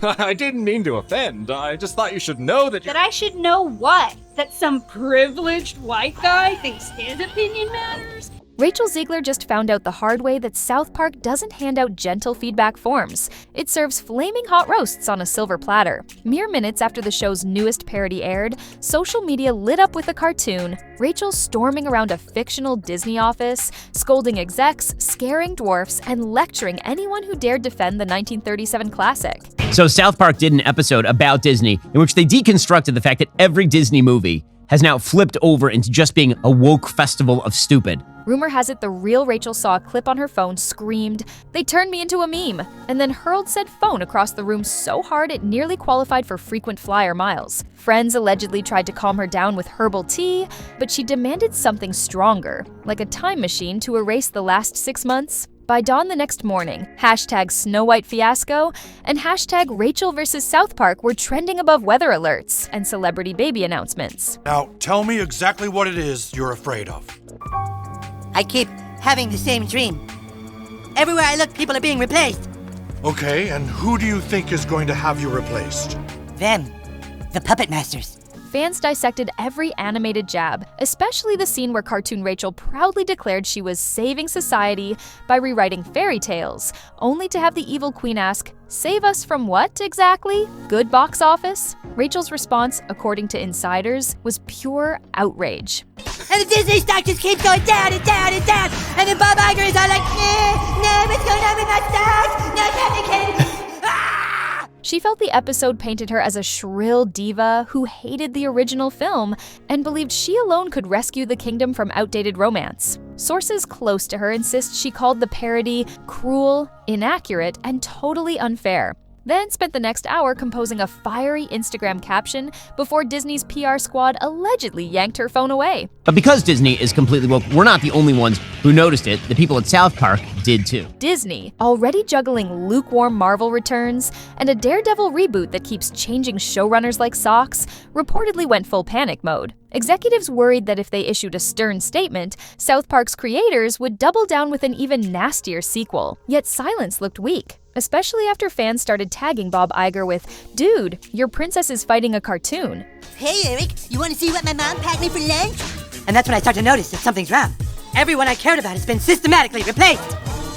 I didn't mean to offend. I just thought you should know that That I should know what? That some privileged white guy thinks his opinion matters? Rachel Zegler just found out the hard way that South Park doesn't hand out gentle feedback forms. It serves flaming hot roasts on a silver platter. Mere minutes after the show's newest parody aired, social media lit up with a cartoon, Rachel storming around a fictional Disney office, scolding execs, scaring dwarfs, and lecturing anyone who dared defend the 1937 classic. So South Park did an episode about Disney in which they deconstructed the fact that every Disney movie has now flipped over into just being a woke festival of stupid. Rumor has it the real Rachel saw a clip on her phone, screamed, "They turned me into a meme," and then hurled said phone across the room so hard it nearly qualified for frequent flyer miles. Friends allegedly tried to calm her down with herbal tea, but she demanded something stronger, like a time machine to erase the last 6 months. By dawn the next morning, hashtag Snow White fiasco and hashtag Rachel vs. South Park were trending above weather alerts and celebrity baby announcements. Now, tell me exactly what it is you're afraid of. I keep having the same dream. Everywhere I look, people are being replaced. Okay, and who do you think is going to have you replaced? Them. The puppet masters. Fans dissected every animated jab, especially the scene where cartoon Rachel proudly declared she was saving society by rewriting fairy tales, only to have the evil queen ask, "Save us from what, exactly? Good box office?" Rachel's response, according to insiders, was pure outrage. And the Disney stock just keeps going down and down and down. And then Bob Iger is all like, no, what's going on with my stocks? No, Captain Kennedy. She felt the episode painted her as a shrill diva who hated the original film and believed she alone could rescue the kingdom from outdated romance. Sources close to her insist she called the parody cruel, inaccurate, and totally unfair. Then spent the next hour composing a fiery Instagram caption before Disney's PR squad allegedly yanked her phone away. But because Disney is completely woke, we're not the only ones who noticed it. The people at South Park did too. Disney, already juggling lukewarm Marvel returns and a Daredevil reboot that keeps changing showrunners like socks, reportedly went full panic mode. Executives worried that if they issued a stern statement, South Park's creators would double down with an even nastier sequel. Yet silence looked weak, especially after fans started tagging Bob Iger with, "Dude, your princess is fighting a cartoon." Hey, Eric, you want to see what my mom packed me for lunch? And that's when I start to notice that something's wrong. Everyone I cared about has been systematically replaced.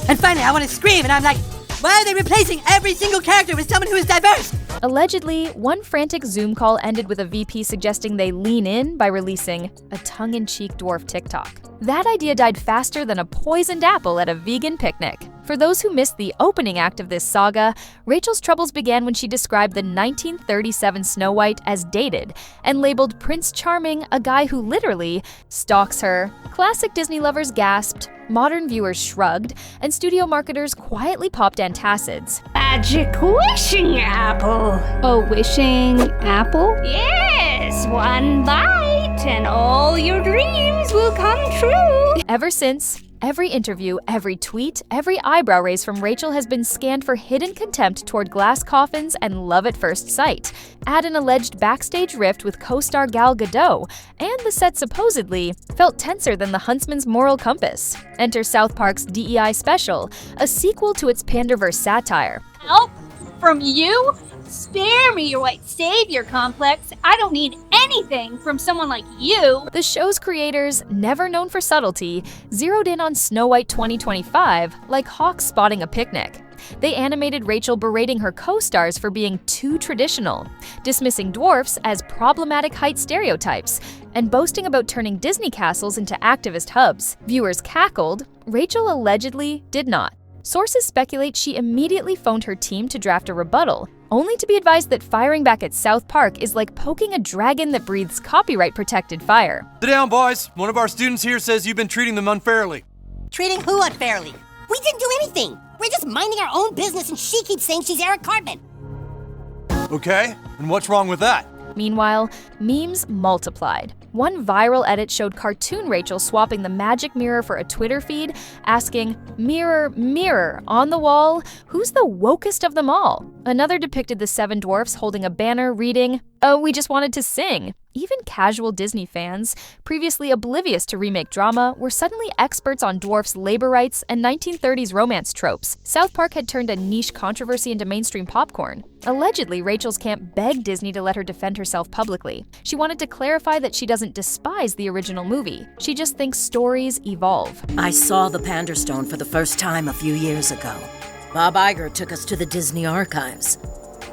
And finally, I want to scream, and I'm like, why are they replacing every single character with someone who is diverse? Allegedly, one frantic Zoom call ended with a VP suggesting they lean in by releasing a tongue-in-cheek dwarf TikTok. That idea died faster than a poisoned apple at a vegan picnic. For those who missed the opening act of this saga, Rachel's troubles began when she described the 1937 Snow White as dated and labeled Prince Charming a guy who literally stalks her. Classic Disney lovers gasped, modern viewers shrugged, and studio marketers quietly popped antacids. Magic wishing apple. A wishing apple? Yes, one bite and all your dreams will come true. Ever since, every interview, every tweet, every eyebrow raise from Rachel has been scanned for hidden contempt toward glass coffins and love at first sight. Add an alleged backstage rift with co-star Gal Gadot, and the set supposedly felt tenser than the Huntsman's moral compass. Enter South Park's DEI special, a sequel to its Panderverse satire. Help from you? Spare me your white savior complex. I don't need anything from someone like you. The show's creators, never known for subtlety, zeroed in on Snow White 2025 like hawks spotting a picnic. They animated Rachel berating her co-stars for being too traditional, dismissing dwarfs as problematic height stereotypes, and boasting about turning Disney castles into activist hubs. Viewers cackled. Rachel allegedly did not. Sources speculate she immediately phoned her team to draft a rebuttal, only to be advised that firing back at South Park is like poking a dragon that breathes copyright-protected fire. Sit down, boys. One of our students here says you've been treating them unfairly. Treating who unfairly? We didn't do anything. We're just minding our own business and she keeps saying she's Eric Cartman. Okay, and what's wrong with that? Meanwhile, memes multiplied. One viral edit showed cartoon Rachel swapping the magic mirror for a Twitter feed, asking, "Mirror, mirror, on the wall, who's the wokest of them all?" Another depicted the seven dwarfs holding a banner reading, "Oh, we just wanted to sing." Even casual Disney fans, previously oblivious to remake drama, were suddenly experts on dwarfs' labor rights and 1930s romance tropes. South Park had turned a niche controversy into mainstream popcorn. Allegedly, Rachel's camp begged Disney to let her defend herself publicly. She wanted to clarify that she doesn't despise the original movie. She just thinks stories evolve. I saw the Panderstone for the first time a few years ago. Bob Iger took us to the Disney archives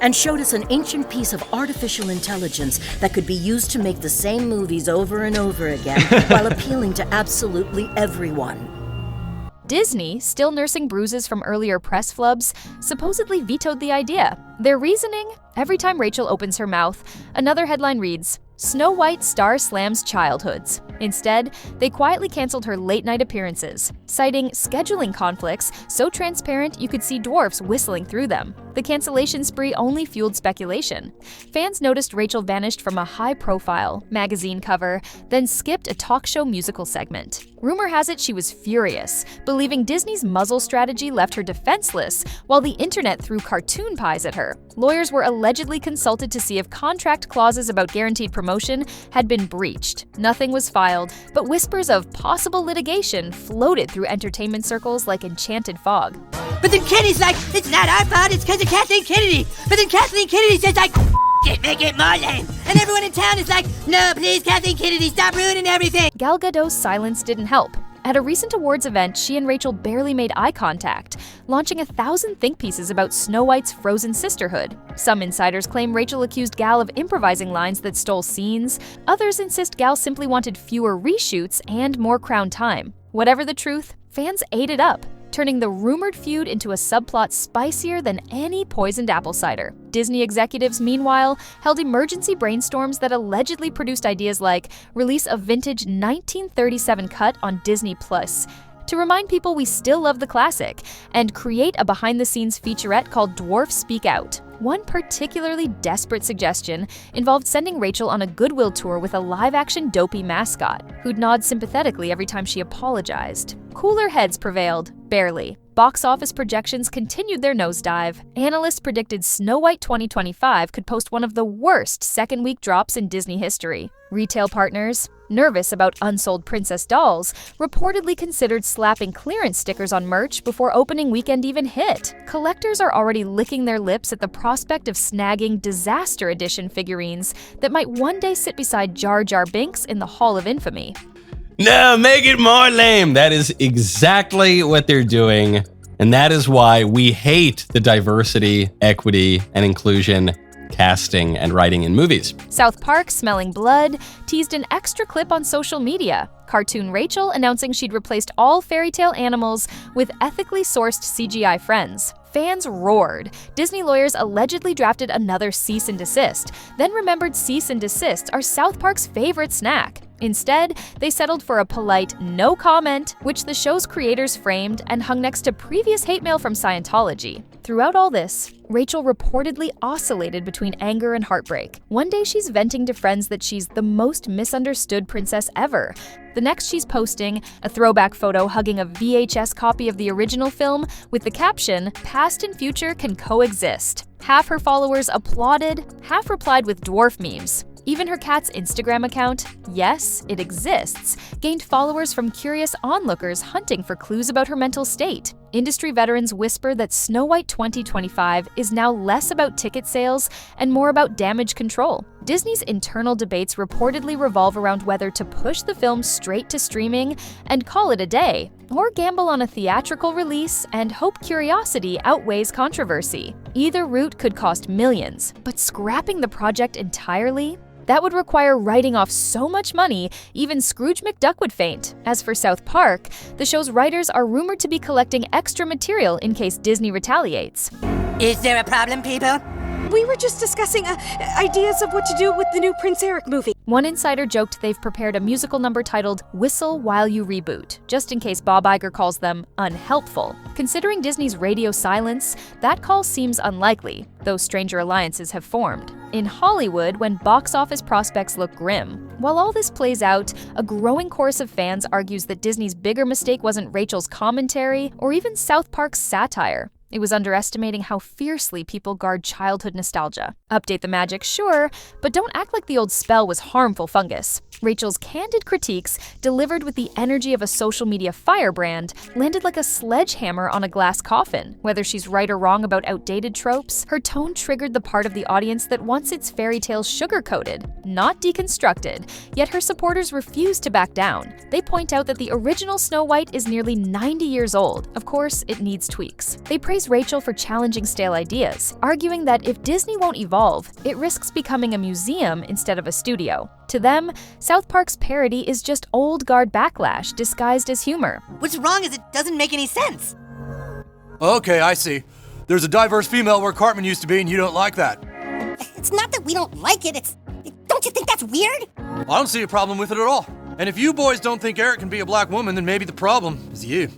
and showed us an ancient piece of artificial intelligence that could be used to make the same movies over and over again while appealing to absolutely everyone. Disney, still nursing bruises from earlier press flubs, supposedly vetoed the idea. Their reasoning? Every time Rachel opens her mouth, another headline reads, "Snow White star slams childhoods." Instead, they quietly canceled her late-night appearances, citing scheduling conflicts so transparent you could see dwarfs whistling through them. The cancellation spree only fueled speculation. Fans noticed Rachel vanished from a high-profile magazine cover, then skipped a talk show musical segment. Rumor has it she was furious, believing Disney's muzzle strategy left her defenseless, while the internet threw cartoon pies at her. Lawyers were allegedly consulted to see if contract clauses about guaranteed promotion had been breached. Nothing was filed, but whispers of possible litigation floated through entertainment circles like enchanted fog. But then Kennedy's like, it's not our fault, it's because of Kathleen Kennedy. But then Kathleen Kennedy says like, just make it more lame. And everyone in town is like, no, please, Kathleen Kennedy, stop ruining everything. Gal Gadot's silence didn't help. At a recent awards event, she and Rachel barely made eye contact, launching 1,000 think pieces about Snow White's frozen sisterhood. Some insiders claim Rachel accused Gal of improvising lines that stole scenes. Others insist Gal simply wanted fewer reshoots and more crown time. Whatever the truth, fans ate it up, turning the rumored feud into a subplot spicier than any poisoned apple cider. Disney executives, meanwhile, held emergency brainstorms that allegedly produced ideas like release a vintage 1937 cut on Disney Plus, to remind people we still love the classic, and create a behind-the-scenes featurette called Dwarf Speak Out. One particularly desperate suggestion involved sending Rachel on a goodwill tour with a live-action dopey mascot, who'd nod sympathetically every time she apologized. Cooler heads prevailed, barely. Box office projections continued their nosedive. Analysts predicted Snow White 2025 could post one of the worst second-week drops in Disney history. Retail partners, nervous about unsold princess dolls, reportedly considered slapping clearance stickers on merch before opening weekend even hit. Collectors are already licking their lips at the prospect of snagging Disaster Edition figurines that might one day sit beside Jar Jar Binks in the Hall of Infamy. No, make it more lame. That is exactly what they're doing. And that is why we hate the diversity, equity, and inclusion casting and writing in movies. South Park, smelling blood, teased an extra clip on social media. Cartoon Rachel announcing she'd replaced all fairy tale animals with ethically sourced CGI friends. Fans roared. Disney lawyers allegedly drafted another cease and desist, then remembered cease and desists are South Park's favorite snack. Instead, they settled for a polite no comment, which the show's creators framed and hung next to previous hate mail from Scientology. Throughout all this, Rachel reportedly oscillated between anger and heartbreak. One day she's venting to friends that she's the most misunderstood princess ever. The next she's posting a throwback photo hugging a VHS copy of the original film with the caption, "Past and future can coexist." Half her followers applauded, half replied with dwarf memes. Even her cat's Instagram account, yes, it exists, gained followers from curious onlookers hunting for clues about her mental state. Industry veterans whisper that Snow White 2025 is now less about ticket sales and more about damage control. Disney's internal debates reportedly revolve around whether to push the film straight to streaming and call it a day, or gamble on a theatrical release and hope curiosity outweighs controversy. Either route could cost millions, but scrapping the project entirely? That would require writing off so much money, even Scrooge McDuck would faint. As for South Park, the show's writers are rumored to be collecting extra material in case Disney retaliates. Is there a problem, people? We were just discussing ideas of what to do with the new Prince Eric movie. One insider joked they've prepared a musical number titled Whistle While You Reboot, just in case Bob Iger calls them unhelpful. Considering Disney's radio silence, that call seems unlikely, though stranger alliances have formed. In Hollywood, when box office prospects look grim. While all this plays out, a growing chorus of fans argues that Disney's bigger mistake wasn't Rachel's commentary or even South Park's satire. It was underestimating how fiercely people guard childhood nostalgia. Update the magic, sure, but don't act like the old spell was harmful fungus. Rachel's candid critiques, delivered with the energy of a social media firebrand, landed like a sledgehammer on a glass coffin. Whether she's right or wrong about outdated tropes, her tone triggered the part of the audience that wants its fairy tales sugar-coated, not deconstructed, yet her supporters refuse to back down. They point out that the original Snow White is nearly 90 years old. Of course, it needs tweaks. They praise Rachel for challenging stale ideas, arguing that if Disney won't evolve, it risks becoming a museum instead of a studio. To them, South Park's parody is just old guard backlash disguised as humor. What's wrong is it doesn't make any sense. Okay, I see. There's a diverse female where Cartman used to be, and you don't like that. It's not that we don't like it, don't you think that's weird? I don't see a problem with it at all. And if you boys don't think Eric can be a black woman, then maybe the problem is you.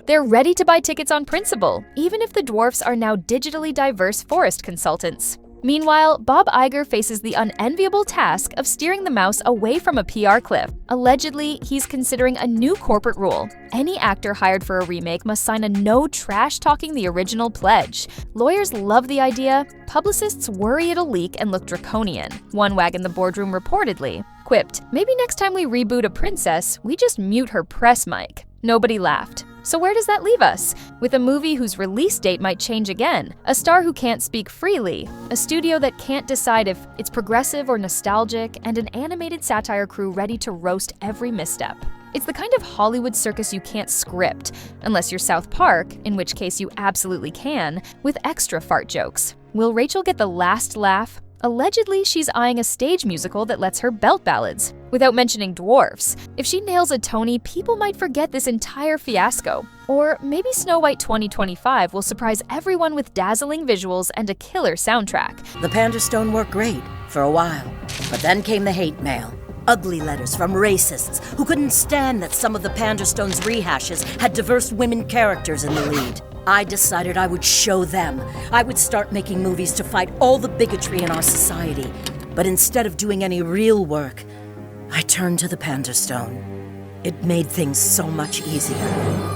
They're ready to buy tickets on principle, even if the dwarfs are now digitally diverse forest consultants. Meanwhile, Bob Iger faces the unenviable task of steering the mouse away from a PR cliff. Allegedly, he's considering a new corporate rule. Any actor hired for a remake must sign a no trash talking the original pledge. Lawyers love the idea, publicists worry it'll leak and look draconian. One wag in the boardroom reportedly quipped, "Maybe next time we reboot a princess, we just mute her press mic." Nobody laughed. So where does that leave us? With a movie whose release date might change again, a star who can't speak freely, a studio that can't decide if it's progressive or nostalgic, and an animated satire crew ready to roast every misstep. It's the kind of Hollywood circus you can't script, unless you're South Park, in which case you absolutely can, with extra fart jokes. Will Rachel get the last laugh? Allegedly, she's eyeing a stage musical that lets her belt ballads, without mentioning dwarfs. If she nails a Tony, people might forget this entire fiasco. Or maybe Snow White 2025 will surprise everyone with dazzling visuals and a killer soundtrack. The Panderstone worked great for a while, but then came the hate mail. Ugly letters from racists who couldn't stand that some of the Panderstone's rehashes had diverse women characters in the lead. I decided I would show them. I would start making movies to fight all the bigotry in our society. But instead of doing any real work, I turned to the Panderstone. It made things so much easier.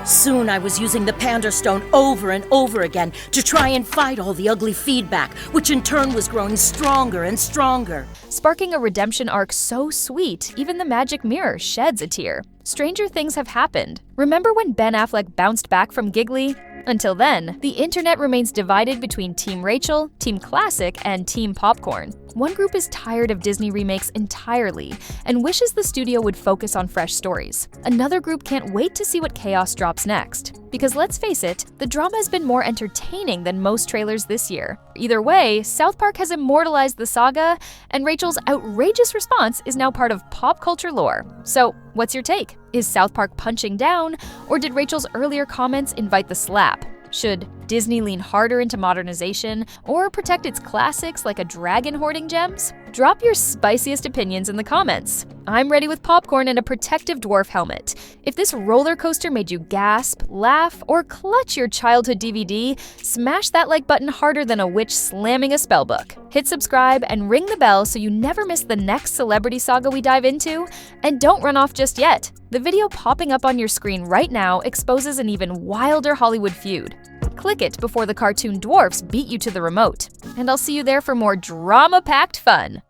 Soon I was using the Panderstone over and over again to try and fight all the ugly feedback, which in turn was growing stronger and stronger. Sparking a redemption arc so sweet, even the magic mirror sheds a tear. Stranger things have happened. Remember when Ben Affleck bounced back from Giggly? Until then, the internet remains divided between Team Rachel, Team Classic, and Team Popcorn. One group is tired of Disney remakes entirely and wishes the studio would focus on fresh stories. Another group can't wait to see what chaos drops next. Because let's face it, the drama has been more entertaining than most trailers this year. Either way, South Park has immortalized the saga, and Rachel's outrageous response is now part of pop culture lore. So, what's your take? Is South Park punching down, or did Rachel's earlier comments invite the slap? Should Disney lean harder into modernization, or protect its classics like a dragon hoarding gems? Drop your spiciest opinions in the comments. I'm ready with popcorn and a protective dwarf helmet. If this roller coaster made you gasp, laugh, or clutch your childhood DVD, smash that like button harder than a witch slamming a spellbook. Hit subscribe and ring the bell so you never miss the next celebrity saga we dive into. And don't run off just yet. The video popping up on your screen right now exposes an even wilder Hollywood feud. Click it before the cartoon dwarfs beat you to the remote. And I'll see you there for more drama-packed fun.